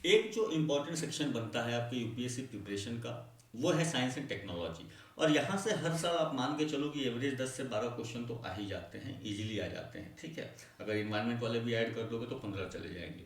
एक जो important section बनता है आपके यूपीएससी प्रिपरेशन का, वो है साइंस एंड टेक्नोलॉजी। और यहाँ से हर साल आप मान के चलो कि एवरेज 10 से 12 क्वेश्चन तो आ ही जाते हैं, इजीली आ जाते हैं, ठीक है। अगर इन्वायरमेंट वाले भी ऐड कर दोगे तो 15 चले जाएंगे।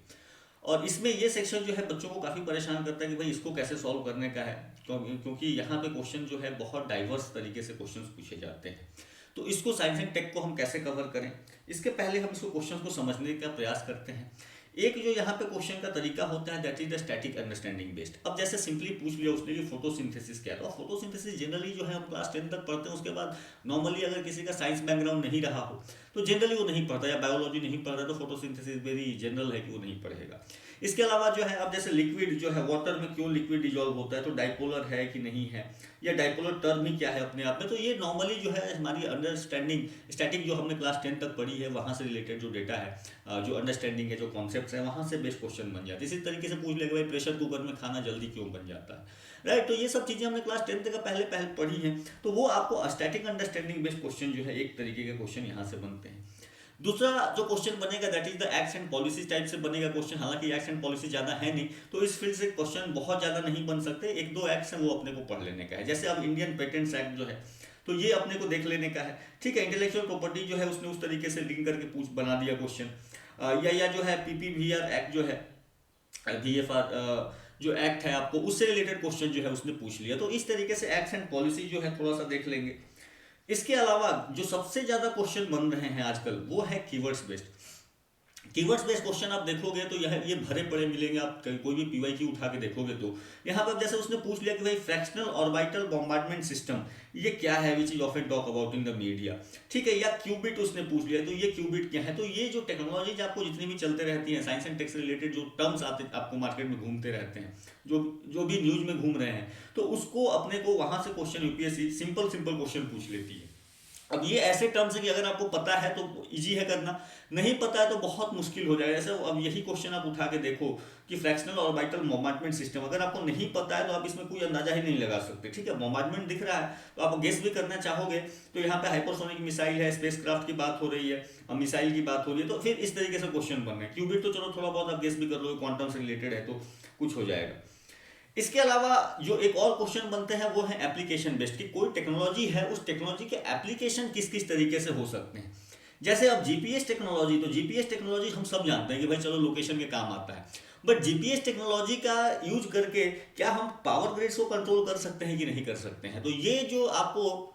और इसमें ये सेक्शन जो है बच्चों को काफ़ी परेशान करता है कि भाई इसको कैसे सॉल्व करने का है, क्योंकि यहाँ पे क्वेश्चन जो है बहुत डाइवर्स तरीके से क्वेश्चंस पूछे जाते हैं। तो इसको साइंस एंड टेक को हम कैसे कवर करें, इसके पहले हम इसको क्वेश्चन को समझने का प्रयास करते हैं। एक जो यहाँ पे क्वेश्चन का तरीका होता है that is the static understanding based. अब जैसे सिंपली पूछ लिया उसने कि फोटोसिंथेसिस क्या है, तो फोटोसिंथेसिस जनरली जो है हम क्लास 10 तक पढ़ते हैं, उसके बाद नॉर्मली अगर किसी का साइंस बैकग्राउंड नहीं रहा हो तो जनरली वो नहीं पढ़ता, या बायोलॉजी नहीं पढ़ रहा तो फोटोसिंथेसिस वेरी जनरल है कि वो नहीं पढ़ेगा। इसके अलावा जो है अब जैसे लिक्विड जो है वाटर में क्यों लिक्विड डिजॉल्व होता है, तो डाइपोलर है कि नहीं है, या डाइपोलर टर्म ही क्या है अपने आप में, तो ये नॉर्मली जो है हमारी अंडरस्टैंडिंग स्टैटिक जो हमने क्लास 10 तक पढ़ी है वहाँ से रिलेटेड जो डेटा है, जो अंडरस्टैंडिंग है, जो कॉन्सेप्ट्स है, वहाँ से बेस्ट क्वेश्चन बन जाते हैं। इसी तरीके से पूछ लेगा भाई प्रेशर कुकर में खाना जल्दी क्यों बन जाता है, राइट। तो ये सब चीज़ें हमने क्लास 10 का पहले पहले पढ़ी हैं, तो वो आपको स्टैटिक अंडरस्टैंडिंग बेस्ड क्वेश्चन जो है एक तरीके के क्वेश्चन यहाँ से बनते हैं। दूसरा जो क्वेश्चन बनेगा that is the acts and policies type से बनेगा क्वेश्चन। हालांकि एक्ट्स एंड पॉलिसी ज़्यादा है नहीं, तो इस फील्ड से क्वेश्चन बहुत ज़्यादा नहीं बन सकते, एक दो एक्ट्स हैं वो अपने को पढ़ लेने का है। जैसे अब इंडियन पेटेंट्स एक्ट जो है तो ये अपने को देख लेने का है, ठीक है। इंटेलेक्चुअल प्रॉपर्टी जो है उसने उस तरीके से लिंक करके पूछ बना दिया क्वेश्चन। या जो है पीपीवीआर एक्ट जो है, वीएफआर जो एक्ट है आपको उससे रिलेटेड क्वेश्चन जो है उसने पूछ लिया। तो इस तरीके से एक्ट्स एंड पॉलिसी जो है थोड़ा सा देख लेंगे। इसके अलावा जो सबसे ज्यादा क्वेश्चन बन रहे हैं आजकल वो है keywords based. Keywords based question आप देखोगे तो यह ये भरे पड़े मिलेंगे, आप कोई भी पीवाईक्यू उठा के देखोगे तो यहाँ पर जैसे उसने पूछ लिया कि भाई फ्रैक्शनल ऑर्बिटल बॉम्बार्डमेंट सिस्टम ये क्या है, which is often talk about in the media, ठीक है। या क्यूबिट उसने पूछ लिया, तो ये क्यूबिट क्या है। तो ये जो टेक्नोलॉजीज आपको जितनी भी चलते रहती हैं साइंस एंड टेक से रिलेटेड, जो टर्म्स आते आपको मार्केट में घूमते रहते हैं, जो जो भी न्यूज में घूम रहे हैं, तो उसको अपने को वहां से question UPSC simple simple question पूछ लेती है। अब ये ऐसे टर्म्स है कि अगर आपको पता है तो इजी है करना, नहीं पता है तो बहुत मुश्किल हो जाएगा। जैसे अब यही क्वेश्चन आप उठा के देखो कि फ्रैक्शनल ऑर्बिटल मोमेंटमेंट सिस्टम, अगर आपको नहीं पता है तो आप इसमें कोई अंदाजा ही नहीं लगा सकते, ठीक है। मोमेंटमेंट दिख रहा है तो आप गेस भी करना चाहोगे, तो यहाँ पे हाइपरसोनिक मिसाइल है, स्पेस क्राफ्ट की बात हो रही है, मिसाइल की बात हो रही है, तो फिर इस तरीके से क्वेश्चन बन रहे हैं। क्यूबिट तो चलो थोड़ा बहुत आप गेस भी कर लो, क्वांटम से रिलेटेड है तो कुछ हो जाएगा। इसके अलावा जो एक और क्वेश्चन बनते हैं वो है एप्लीकेशन बेस्ड, कि कोई टेक्नोलॉजी है उस टेक्नोलॉजी के एप्लीकेशन किस किस तरीके से हो सकते हैं। जैसे अब जीपीएस टेक्नोलॉजी, तो जीपीएस टेक्नोलॉजी हम सब जानते हैं कि भाई चलो लोकेशन के काम आता है, बट जीपीएस टेक्नोलॉजी का यूज करके क्या हम पावर ग्रिड्स को कंट्रोल कर सकते हैं कि नहीं कर सकते हैं। तो ये जो आपको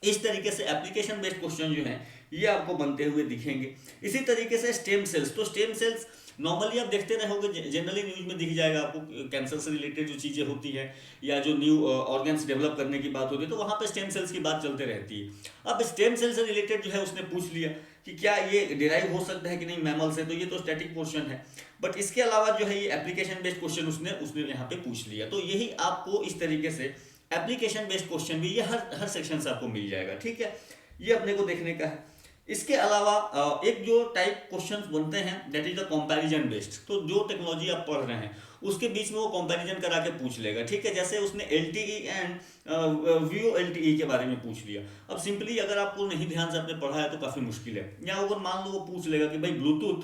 इस तरीके से एप्लीकेशन बेस्ड क्वेश्चन जो है ये आपको बनते हुए दिखेंगे। इसी तरीके से स्टेम सेल्स, तो स्टेम सेल्स नॉर्मली आप देखते रहोगे, जनरली न्यूज में दिख जाएगा आपको, कैंसर से रिलेटेड जो चीज़ें होती हैं या जो न्यू ऑर्गन्स डेवलप करने की बात होती है तो वहाँ पे स्टेम सेल्स की बात चलते रहती है। अब स्टेम सेल से रिलेटेड जो है उसने पूछ लिया कि क्या ये डिराइव हो सकता है कि नहीं मैमल से, तो ये तो स्टैटिक पोर्शन है। बट इसके अलावा जो है ये एप्लीकेशन बेस्ड क्वेश्चन उसने उसने यहाँ पे पूछ लिया। तो यही आपको इस तरीके से एप्लीकेशन बेस्ड क्वेश्चन भी ये हर हर सेक्शन से आपको मिल जाएगा, ठीक है। ये अपने को देखने का है। इसके अलावा एक जो टाइप क्वेश्चंस बनते हैं that is the comparison based, तो जो टेक्नोलॉजी आप पढ़ रहे हैं उसके बीच में वो कंपैरिजन करा के पूछ लेगा, ठीक है। जैसे उसने एलटीई एंड वीओ एलटीई के बारे में पूछ लिया। अब सिंपली अगर आपको नहीं ध्यान से आपने पढ़ा है तो काफ़ी मुश्किल है। या अगर मान लो वो पूछ लेगा कि भाई ब्लूटूथ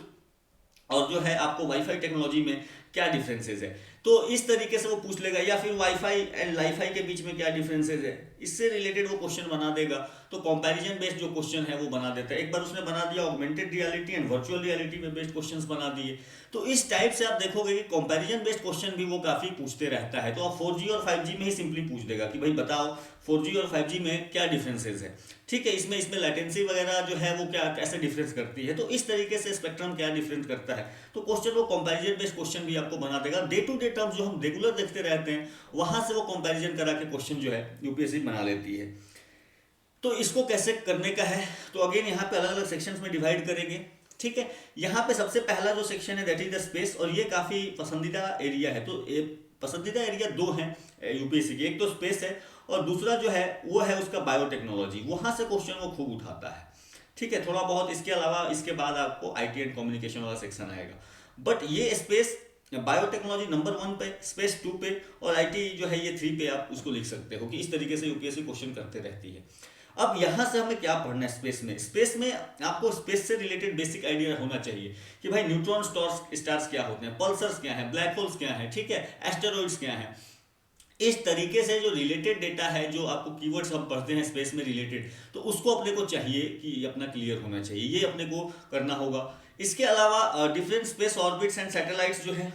और जो है आपको वाईफाई टेक्नोलॉजी में क्या डिफरेंसेस है, तो इस तरीके से वो पूछ लेगा। या फिर वाईफाई एंड लाईफाई के बीच में क्या डिफरेंसेस है, इससे रिलेटेड वो क्वेश्चन बना देगा। तो कंपैरिजन बेस्ड जो क्वेश्चन है वो बना देता है। एक बार उसने बना दिया augmented reality and virtual reality में बेस्ड क्वेश्चंस बना दिए। तो इस टाइप से आप देखोगे कि कंपैरिजन बेस्ड क्वेश्चन भी वो काफ़ी पूछते रहता है। तो आप 4G और 5G में ही सिंपली पूछ देगा कि भाई बताओ 4G और 5G में क्या डिफरेंसेस है, ठीक है। इसमें इसमें लेटेंसी वगैरह जो है वो क्या कैसे डिफरेंस करती है, तो इस तरीके से स्पेक्ट्रम क्या डिफरेंस करता है। तो क्वेश्चन वो कंपैरिजन बेस्ड क्वेश्चन भी आपको बना देगा। डे टू डे टर्म्स जो हम रेगुलर देखते रहते हैं वहां से वो कंपैरिजन करा के क्वेश्चन जो है यूपीएससी बना लेती है। तो इसको कैसे करने का है, तो अगेन यहाँ पे अलग अलग सेक्शंस में डिवाइड करेंगे, ठीक है। यहाँ पे सबसे पहला जो सेक्शन है दैट इज द स्पेस, और ये काफ़ी पसंदीदा एरिया है। तो पसंदीदा एरिया दो हैं यूपीएससी के, एक तो स्पेस है और दूसरा जो है वो है उसका बायोटेक्नोलॉजी। वहाँ से क्वेश्चन वो खूब उठाता है, ठीक है। थोड़ा बहुत इसके अलावा इसके बाद आपको आईटी एंड कम्युनिकेशन वाला सेक्शन आएगा। बट ये स्पेस बायोटेक्नोलॉजी नंबर 1 पे, स्पेस 2 पे और आईटी जो है ये 3 पे आप उसको लिख सकते हो कि इस तरीके से यूपीएससी क्वेश्चन करते रहती है। अब यहाँ से हमें क्या पढ़ना है स्पेस में आपको स्पेस से रिलेटेड बेसिक आइडिया होना चाहिए कि भाई न्यूट्रॉन स्टार्स क्या होते हैं, पल्सर्स क्या है, ब्लैक होल्स क्या है, ठीक है, एस्टेरॉइड्स क्या है। इस तरीके से जो रिलेटेड डेटा है, जो आपको कीवर्ड्स हम पढ़ते हैं स्पेस में रिलेटेड, तो उसको अपने को चाहिए कि अपना क्लियर होना चाहिए, ये अपने को करना होगा। इसके अलावा different space orbits and satellites जो है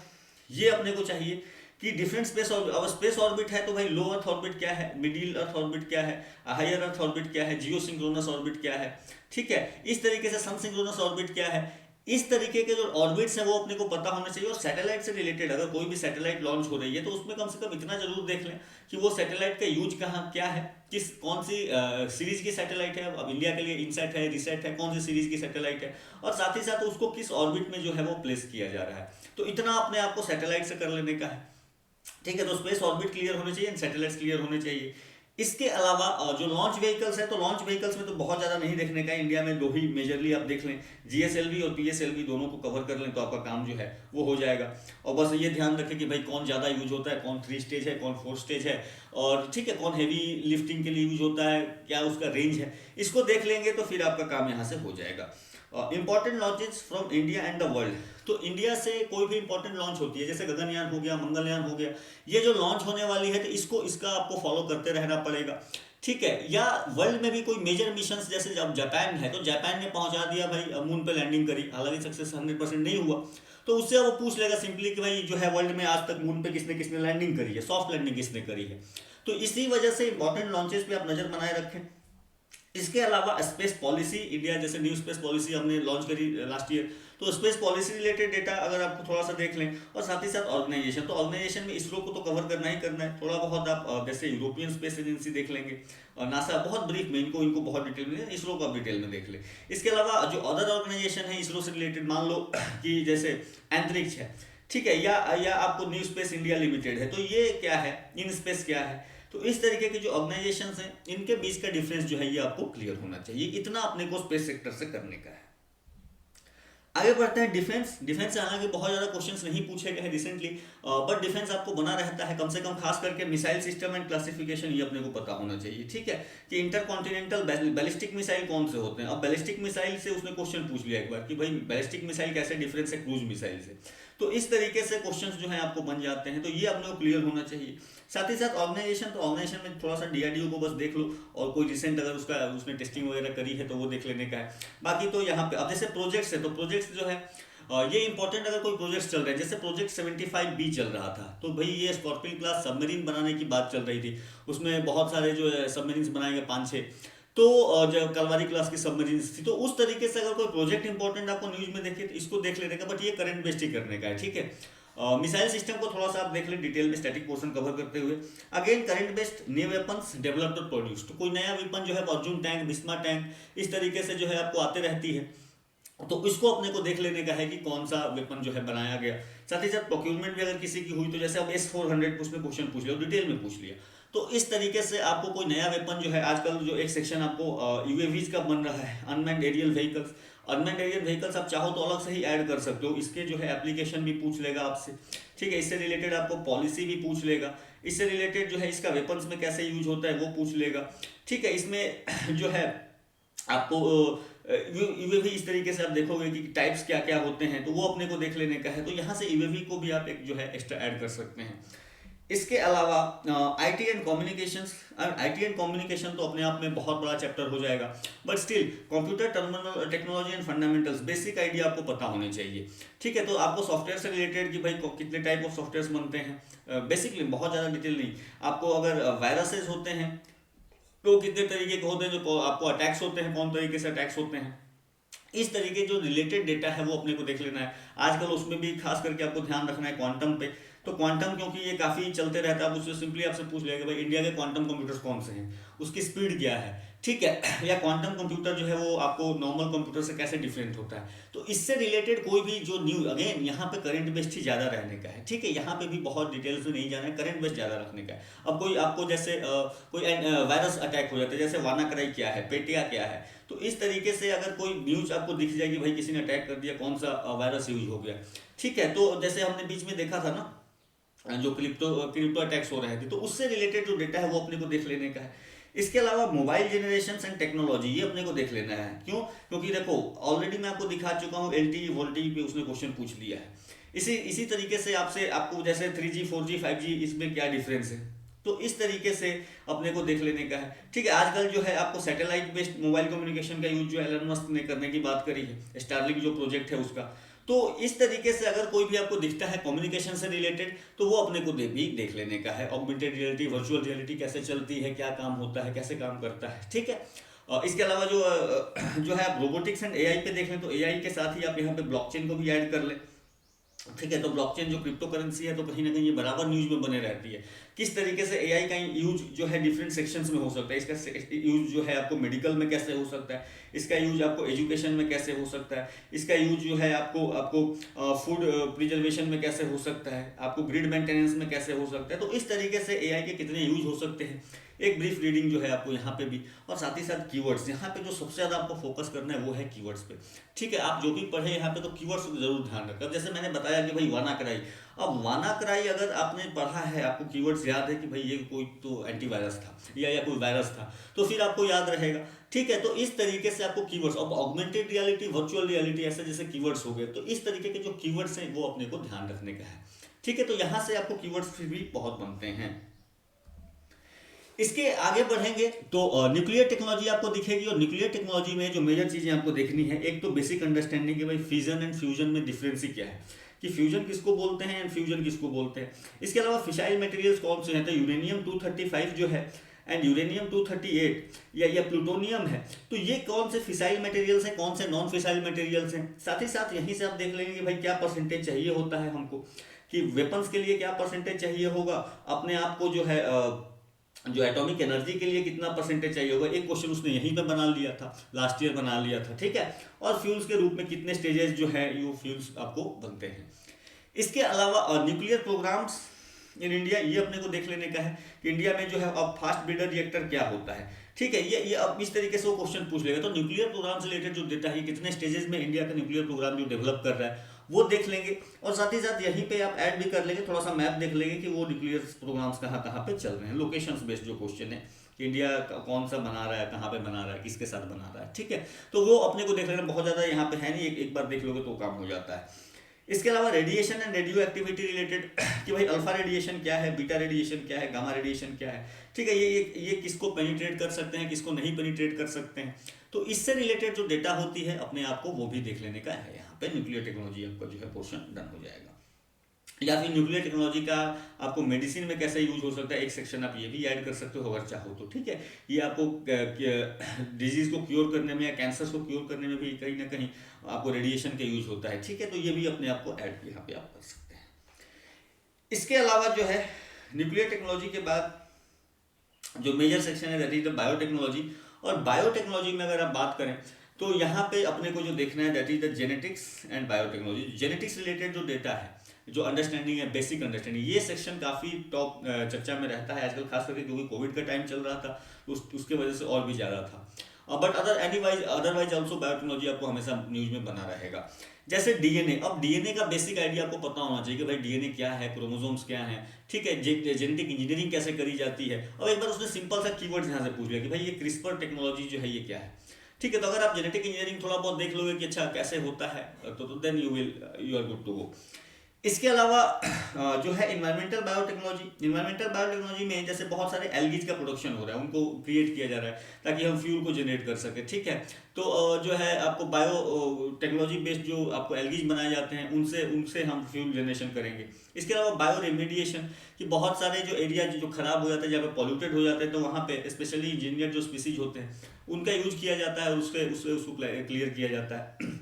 ये अपने को चाहिए कि डिफरेंट स्पेस ऑर्बिट है तो भाई लो अर्थ ऑर्बिट क्या है, मिडिल अर्थ ऑर्बिट क्या है, हायर अर्थ ऑर्बिट क्या है, जियो सिंक्रोनस ऑर्बिट क्या है, ठीक है। इस तरीके से सन सिंक्रोनस ऑर्बिट क्या है, इस तरीके के जो ऑर्बिट्स हैं वो अपने को पता होना चाहिए। और सैटेलाइट से रिलेटेड अगर कोई भी सैटेलाइट लॉन्च हो रही है तो उसमें कम से कम इतना जरूर देख लें कि वो सैटेलाइट का यूज कहाँ क्या है, कौन सी सीरीज की सैटेलाइट है। अब इंडिया के लिए इनसैट है, रिसैट है, कौन सी सीरीज की सैटेलाइट है, और साथ ही साथ उसको किस ऑर्बिट में जो है वो प्लेस किया जा रहा है। तो इतना अपने आप को सैटेलाइट से कर लेने का है, ठीक है। तो स्पेस ऑर्बिट क्लियर होने चाहिए, सैटेलाइट्स क्लियर होने चाहिए। इसके अलावा जो लॉन्च व्हीकल्स है, तो लॉन्च व्हीकल्स में तो बहुत ज़्यादा नहीं देखने का है। इंडिया में दो ही मेजरली आप देख लें, जीएसएलवी और पीएसएलवी, दोनों को कवर कर लें तो आपका काम जो है वो हो जाएगा। और बस ये ध्यान रखें कि भाई कौन ज़्यादा यूज होता है, कौन 3 स्टेज है, कौन 4 स्टेज है, और ठीक है कौन हैवी लिफ्टिंग के लिए यूज होता है, क्या उसका रेंज है, इसको देख लेंगे तो फिर आपका काम यहाँ से हो जाएगा। Important launches from India and the world, तो इंडिया से कोई भी इंपॉर्टेंट लॉन्च होती है, जैसे गगनयान हो गया, मंगलयान हो गया, ये जो लॉन्च होने वाली है तो इसका आपको फॉलो करते रहना पड़ेगा, ठीक है। या वर्ल्ड में भी कोई मेजर मिशन, जैसे जब जापान है तो जापान ने पहुंचा दिया भाई, मून पे लैंडिंग करी, हालांकि सक्सेस 100% नहीं हुआ, तो उससे वो पूछ लेगा सिंपली कि भाई जो है वर्ल्ड में आज तक मून पे किसने किसने लैंडिंग करी है, सॉफ्ट लैंडिंग किसने करी है। तो इसी वजह से इंपॉर्टेंट लॉन्चेस पे आप नजर बनाए रखें। इसके अलावा स्पेस पॉलिसी, इंडिया जैसे न्यू स्पेस पॉलिसी हमने लॉन्च करी लास्ट ईयर, तो स्पेस पॉलिसी रिलेटेड डेटा अगर आपको थोड़ा सा देख लें, और साथ ही साथ ऑर्गेनाइजेशन, तो ऑर्गेनाइजेशन में इसरो को तो कवर करना ही करना है, थोड़ा बहुत आप जैसे यूरोपियन स्पेस एजेंसी देख लेंगे, और नासा बहुत ब्रीफ में, इनको बहुत डिटेल में, इसरो को आप डिटेल में देख लें। इसके अलावा जो अदर ऑर्गेनाइजेशन है इसरो से रिलेटेड, मान लो कि जैसे अंतरिक्ष है, ठीक है, या आपको न्यू स्पेस इंडिया लिमिटेड है, तो ये क्या है, इन स्पेस क्या है, तो इस तरीके के जो ऑर्गेनाइजेशंस हैं इनके बीच का डिफरेंस जो है ये आपको क्लियर होना चाहिए। इतना अपने को स्पेस सेक्टर से करने का है। आगे बढ़ते हैं डिफेंस। डिफेंस से हालांकि बहुत ज़्यादा क्वेश्चंस नहीं पूछे गए हैं रिसेंटली, बट डिफेंस आपको बना रहता है, कम से कम खास करके मिसाइल सिस्टम एंड क्लासिफिकेशन ये अपने को पता होना चाहिए, ठीक है, कि इंटरकॉन्टिनेंटल बैलिस्टिक मिसाइल कौन से होते हैं। अब बैलिस्टिक मिसाइल से उसने क्वेश्चन पूछ लिया एक बार कि भाई बैलिस्टिक मिसाइल कैसे डिफरेंस है क्रूज मिसाइल से, तो इस तरीके से क्वेश्चंस जो है आपको बन जाते हैं, तो ये अपने को क्लियर होना चाहिए। साथ ही साथ ऑर्गेनाइजेशन, तो ऑर्गेनाइजेशन में थोड़ा सा डीआरडीओ को बस देख लो, और कोई रिसेंट अगर उसने टेस्टिंग वगैरह करी है तो वो देख लेने का है। बाकी तो यहाँ पे अब जैसे प्रोजेक्ट्स है, तो प्रोजेक्ट्स जो है ये इंपॉर्टेंट, अगर कोई प्रोजेक्ट चल रहा है, जैसे प्रोजेक्ट 75B चल रहा था, तो भाई ये स्कॉर्पियन क्लास सबमरीन बनाने की बात चल रही थी, उसमें बहुत सारे जो है सबमरीन्स बनाए गए 5-6, तो जो कलवारी क्लास की सबमरीन्स थी, तो उस तरीके से अगर कोई प्रोजेक्ट इंपॉर्टेंट आपको न्यूज में देखे तो इसको देख लेने का, बट ये करंट बेस्ड ही करने का है, ठीक है। मिसाइल सिस्टम को थोड़ा सा आप देख लें डिटेल में, स्टैटिक पोर्शन कवर करते हुए। Again current based new weapons developed और प्रोड्यूस्ड, तो कोई नया वेपन जो है अर्जुन टैंक, बिस्मा टैंक, इस तरीके से जो है आपको आते रहती है, तो इसको अपने को देख लेने का है कि कौन सा वेपन जो है बनाया गया। साथ ही साथ प्रोक्यूरमेंट भी अगर किसी की हुई, तो जैसे अब S-400 उसमें क्वेश्चन पूछ लिया, डिटेल में पूछ लिया, तो इस तरीके से आपको कोई नया वेपन जो है, आजकल जो एक सेक्शन आपको यूएवीज का बन रहा है, unmanned aerial vehicles, unmanned aerial vehicles आप चाहो तो अलग से ही ऐड कर सकते हो, इसके जो है एप्लीकेशन भी पूछ लेगा आपसे, ठीक है। इससे रिलेटेड आपको पॉलिसी भी पूछ लेगा, इससे रिलेटेड जो है इसका वेपन्स में कैसे यूज होता है वो पूछ लेगा, ठीक है। इसमें जो है आपको यूएवी इस तरीके से आप देखोगे कि टाइप्स क्या क्या होते हैं, तो वो अपने को देख लेने का है, तो यहाँ से यूएवी को भी आप एक जो है एक्स्ट्रा ऐड कर सकते हैं। इसके अलावा IT and communications, IT and communication तो अपने आप में बहुत बड़ा चैप्टर हो जाएगा, but still computer terminal technology and fundamentals, basic idea आपको पता होने चाहिए, ठीक है। तो आपको सॉफ्टवेयर से रिलेटेड कि भाई कितने टाइप ऑफ सॉफ्टवेयर बनते हैं, बेसिकली बहुत ज़्यादा डिटेल नहीं। आपको अगर वायरसेस होते हैं तो कितने तरीके के होते हैं, जो आपको अटैक्स होते हैं कौन तरीके से अटैक्स होते हैं, इस तरीके जो रिलेटेड डेटा है वो अपने को देख लेना है। आजकल उसमें भी खास करके आपको ध्यान रखना है क्वांटम पे, तो क्वांटम क्योंकि ये काफ़ी चलते रहता है, उससे सिंपली आपसे पूछ लेगा भाई इंडिया के क्वांटम कंप्यूटर्स कौन से हैं, उसकी स्पीड क्या है, ठीक है, या क्वांटम कंप्यूटर जो है वो आपको नॉर्मल कंप्यूटर से कैसे डिफरेंट होता है। तो इससे रिलेटेड कोई भी जो न्यू, अगेन यहाँ पे करंट बेस्ड ही ज़्यादा रहने का है, ठीक है, यहाँ पे भी बहुत डिटेल्स में नहीं जाना है, करंट बेस्ड ज़्यादा रखने का है। अब कोई आपको जैसे कोई वायरस अटैक हो जाता है, जैसे वानाक्राई क्या है, पेटिया क्या है, तो इस तरीके से अगर कोई न्यूज आपको दिख जाएगी भाई किसी ने अटैक कर दिया, कौन सा वायरस यूज हो गया, ठीक है। तो जैसे हमने बीच में देखा था ना जो क्रिप्टो अटैक्स हो रहे थे, तो उससे रिलेटेड जो डेटा है वो अपने को देख लेने का है। इसके अलावा मोबाइल जनरेशन एंड टेक्नोलॉजी, ये अपने को देख लेना है। क्यों? क्योंकि देखो ऑलरेडी मैं आपको दिखा चुका हूँ एलटीई वोल्टेज पे उसने क्वेश्चन पूछ लिया है। इसी तरीके से आपको जैसे 3G 4G 5G इसमें क्या डिफरेंस है, तो इस तरीके से अपने को देख लेने का है। ठीक है, आजकल जो है आपको सैटेलाइट बेस्ड मोबाइल कम्युनिकेशन का यूज जो एलन मस्क ने करने की बात करी है, स्टारलिंक जो प्रोजेक्ट है उसका। तो इस तरीके से अगर कोई भी आपको दिखता है कम्युनिकेशन से रिलेटेड, तो वो अपने को भी देख लेने का है। ऑगमेंटेड रियलिटी, वर्चुअल रियलिटी कैसे चलती है, क्या काम होता है, कैसे काम करता है। ठीक है, इसके अलावा जो है आप रोबोटिक्स एंड एआई पे देख लें, तो एआई के साथ ही आप यहाँ पे ब्लॉकचेन को भी ऐड कर लें। ठीक है, तो ब्लॉकचेन जो क्रिप्टो करेंसी है, तो कहीं ना कहीं ये बराबर न्यूज में बने रहती है। किस तरीके से एआई का यूज जो है डिफरेंट सेक्शंस में हो सकता है, इसका यूज जो है आपको मेडिकल में कैसे हो सकता है, इसका यूज आपको एजुकेशन में कैसे हो सकता है, इसका यूज जो है आपको फूड प्रिजर्वेशन में कैसे हो सकता है, आपको ग्रिड मेंटेनेंस में कैसे हो सकता है। तो इस तरीके से एआई के कितने यूज हो सकते हैं, एक ब्रीफ रीडिंग जो है आपको यहाँ पे भी, और साथ ही साथ कीवर्ड्स। यहाँ पे जो सबसे ज़्यादा आपको फोकस करना है वो है कीवर्ड्स पे। ठीक है, आप जो भी पढ़े यहाँ पे तो कीवर्ड्स को जरूर ध्यान रखें। अब जैसे मैंने बताया कि भाई वानाक्राई, अब वानाक्राई अगर आपने पढ़ा है, आपको कीवर्ड्स याद है कि भाई ये कोई तो एंटीवायरस था या कोई वायरस था, तो फिर आपको याद रहेगा। ठीक है, तो इस तरीके से आपको कीवर्ड्स, अब ऑगमेंटेड रियलिटी, वर्चुअल रियलिटी, ऐसे जैसे कीवर्ड्स हो गए, तो इस तरीके के जो कीवर्ड्स हैं वो अपने को ध्यान रखने का है। ठीक है, तो यहाँ से आपको कीवर्ड्स फिर भी बहुत बनते हैं। इसके आगे बढ़ेंगे तो न्यूक्लियर टेक्नोलॉजी आपको दिखेगी, और न्यूक्लियर टेक्नोलॉजी में जो मेजर चीजें आपको देखनी है, एक तो बेसिक अंडरस्टैंडिंग कि भाई फ्यूजन एंड फ्यूजन में डिफरेंस ही क्या है, कि फ्यूजन किसको बोलते हैं एंड फ्यूजन किसको बोलते हैं। इसके अलावा फिशाइल मटेरियल्स कौन से हैं, तो यूरेनियम 235 जो है एंड यूरेनियम 238 या प्लूटोनियम है, तो ये कौन से फिसाइल मटेरियल्स हैं, कौन से नॉन फिसाइल मटेरियल्स हैं। साथ ही साथ यहीं से आप देख लेंगे कि भाई क्या परसेंटेज चाहिए होता है हमको, कि वेपन्स के लिए क्या परसेंटेज चाहिए होगा, अपने आप को जो है जो एटॉमिक एनर्जी के लिए कितना परसेंटेज चाहिए होगा। एक क्वेश्चन उसने यहीं पे बना लिया था, लास्ट ईयर बना लिया था। ठीक है, और फ्यूल्स के रूप में कितने स्टेजेस जो है ये फ्यूल्स आपको बनते हैं। इसके अलावा न्यूक्लियर प्रोग्राम्स इन इंडिया, ये अपने को देख लेने का है कि इंडिया में जो है अब फास्ट ब्रीडर रिएक्टर क्या होता है। ठीक है, ये अब इस तरीके से वो क्वेश्चन पूछ लेगा। तो न्यूक्लियर प्रोग्राम से रिलेटेड जो डेटा है, कितने स्टेजेस में इंडिया का न्यूक्लियर प्रोग्राम जो डेवलप कर रहा है वो देख लेंगे, और साथ ही साथ यहीं पे आप ऐड भी कर लेंगे, थोड़ा सा मैप देख लेंगे कि वो न्यूक्लियर प्रोग्राम्स कहाँ कहाँ पे चल रहे हैं। लोकेशंस बेस्ड जो क्वेश्चन है कि इंडिया कौन सा बना रहा है, कहाँ पे बना रहा है, किसके साथ बना रहा है। ठीक है, तो वो अपने को देख लेना, बहुत ज़्यादा यहाँ पे है नहीं, एक बार देख लोगे तो काम हो जाता है। इसके अलावा radiation and radio activity related कि भाई अल्फा रेडिएशन क्या है, बीटा रेडिएशन क्या है, गामा रेडिएशन क्या है। ठीक है, ये किसको पेनिट्रेट कर सकते हैं, किसको नहीं पेनिट्रेट कर सकते हैं। तो इससे रिलेटेड जो डेटा होती है अपने आप को वो भी देख लेने का है। यहाँ पे न्यूक्लियर टेक्नोलॉजी आपका जो है पोर्शन डन हो जाएगा। या फिर न्यूक्लियर टेक्नोलॉजी का आपको मेडिसिन में कैसे यूज हो सकता है, एक सेक्शन आप ये भी ऐड कर सकते हो अगर चाहो तो। ठीक है, ये आपको डिजीज को क्योर करने में या कैंसर को क्योर करने में भी कहीं ना कहीं आपको रेडिएशन का यूज होता है। ठीक है, तो ये भी अपने आप को ऐड यहाँ पे आप कर सकते हैं। इसके अलावा जो है न्यूक्लियर टेक्नोलॉजी के बाद जो मेजर सेक्शन है दैट इज द बायोटेक्नोलॉजी। और बायोटेक्नोलॉजी में अगर आप बात करें तो यहाँ पे अपने को जो देखना है that is the genetics and biotechnology. Genetics related जो डेटा है, जो अंडरस्टैंडिंग है, बेसिक अंडरस्टैंडिंग, ये सेक्शन काफ़ी टॉप चर्चा में रहता है आजकल, खास करके क्योंकि कोविड का टाइम चल रहा था, उसके वजह से और भी ज़्यादा था। बट अदरवाइज ऑल्सो बायोटेक्नोलॉजी आपको हमेशा न्यूज में बना रहेगा। जैसे डीएनए, अब डीएनए का बेसिक आइडिया आपको पता होना चाहिए कि भाई डीएनए क्या है, क्रोमोसोम्स क्या हैं। ठीक है, जेनेटिक इंजीनियरिंग कैसे करी जाती है। अब एक बार उसने सिंपल सा कीवर्ड यहाँ से पूछ लिया कि भाई ये क्रिस्पर टेक्नोलॉजी जो है ये क्या है। ठीक है, तो अगर आप जेनेटिक इंजीनियरिंग थोड़ा बहुत देख लोगे कि अच्छा कैसे होता है, तो then you are good to go. इसके अलावा जो है इन्वायरमेंटल बायोटेक्नोलॉजी में जैसे बहुत सारे एल्गीज का प्रोडक्शन हो रहा है, उनको क्रिएट किया जा रहा है ताकि हम फ्यूल को जनरेट कर सके। ठीक है, तो जो है आपको बायो टेक्नोलॉजी बेस्ड जो आपको एल्गीज बनाए जाते हैं उनसे हम फ्यूल जनरेशन करेंगे। इसके अलावा बायो रेमेडिएशन कि बहुत सारे जो एरिया जो खराब हो जाते हैं, जहाँ पे पॉल्यूटेड हो जाते हैं, तो वहाँ पे स्पेशली इंजीनियर जो स्पीसीज होते हैं उनका यूज किया जाता है और उसको क्लियर किया जाता है।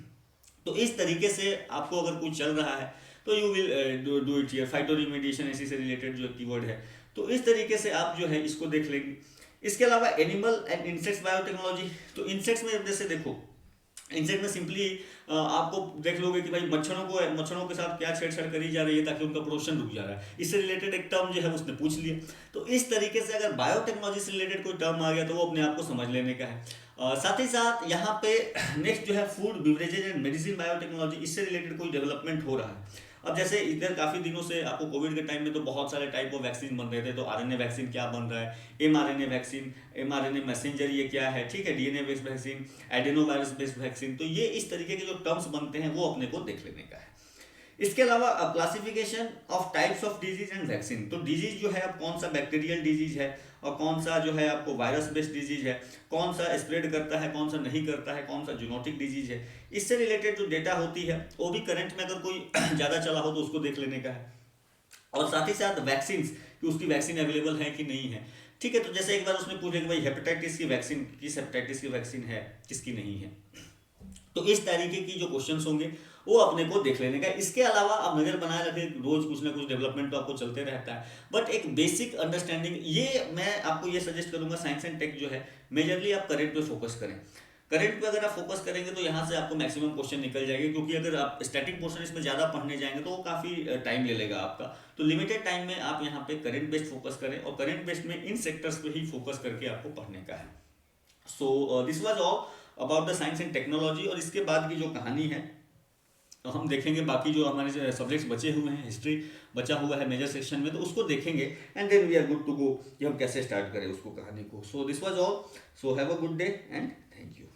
तो इस तरीके से आपको अगर कुछ चल रहा है तो you will do it here. Phyto remediation इसी से रिलेटेड जो कीवर्ड है, तो इस तरीके से आप जो है इसको देख लेंगे। इसके अलावा एनिमल एंड इंसेक्ट्स बायोटेक्नोलॉजी, तो इंसेक्ट्स में जैसे देखो, इंसेक्ट में सिंपली आपको देख लोगे कि भाई मच्छरों के साथ क्या छेड़छाड़ करी जा रही है ताकि उनका प्रोडक्शन रुक जा रहा है, इससे रिलेटेड एक टर्म जो है उसने पूछ लिया। तो इस तरीके से अगर बायोटेक्नोलॉजी से रिलेटेड कोई टर्म आ गया तो वो अपने आप को समझ लेने का है। साथ ही साथ यहाँ पे नेक्स्ट जो है फूड बिवरेजेज एंड मेडिसिन बायोटेक्नोलॉजी, इससे रिलेटेड कोई डेवलपमेंट हो रहा है। अब जैसे इधर काफ़ी दिनों से आपको कोविड के टाइम में तो बहुत सारे टाइप ऑफ वैक्सीन बन रहे थे, तो आरएनए वैक्सीन क्या बन रहा है, एमआरएनए वैक्सीन, एमआरएनए मैसेंजर ये क्या है, ठीक है, DNA based vaccine, adeno virus based vaccine, तो ये इस तरीके के जो टर्म्स बनते हैं वो अपने को देख लेने का है। इसके अलावा classification of types of disease and vaccine, तो डिजीज जो है अब कौन सा बैक्टीरियल डिजीज है और कौन सा जो है आपको वायरस बेस्ड डिजीज है, कौन सा स्प्रेड करता है, कौन सा नहीं करता है, कौन सा जूनोटिक डिजीज है, इससे रिलेटेड जो डेटा होती है वो भी करंट में अगर कोई ज़्यादा चला हो तो उसको देख लेने का है। और साथ ही साथ वैक्सीन कि उसकी वैक्सीन अवेलेबल है कि नहीं है, ठीक है। तो जैसे एक बार उसने पूछा कि भाई हेपेटाइटिस की वैक्सीन, किस हेपेटाइटिस की वैक्सीन है, किसकी नहीं है, तो इस तरीके की जो क्वेश्चंस होंगे वो अपने को देख लेने का। इसके अलावा आप नज़र बनाए रखें, रोज कुछ ना कुछ डेवलपमेंट तो आपको चलते रहता है, बट एक बेसिक अंडरस्टैंडिंग ये मैं आपको ये सजेस्ट करूंगा, साइंस एंड टेक जो है मेजरली आप करंट पे फोकस करें। करंट पे अगर आप फोकस करेंगे तो यहाँ से आपको मैक्सिमम क्वेश्चन निकल जाएंगे, क्योंकि अगर आप स्टैटिक पोर्शन इसमें ज़्यादा पढ़ने जाएंगे तो वो काफ़ी टाइम ले लेगा आपका। तो लिमिटेड टाइम में आप यहाँ पे करंट बेस्ड फोकस करें, और करंट बेस्ड में इन सेक्टर्स पे ही फोकस करके आपको पढ़ने का है। सो this was all about the science and technology. और इसके बाद की जो कहानी है तो हम देखेंगे बाकी जो हमारे सब्जेक्ट्स बचे हुए हैं, हिस्ट्री बचा हुआ है मेजर सेक्शन में, तो उसको देखेंगे and then we are good to go कि हम कैसे स्टार्ट करें उसको, कहानी को। So this was all, so have a good day and thank you.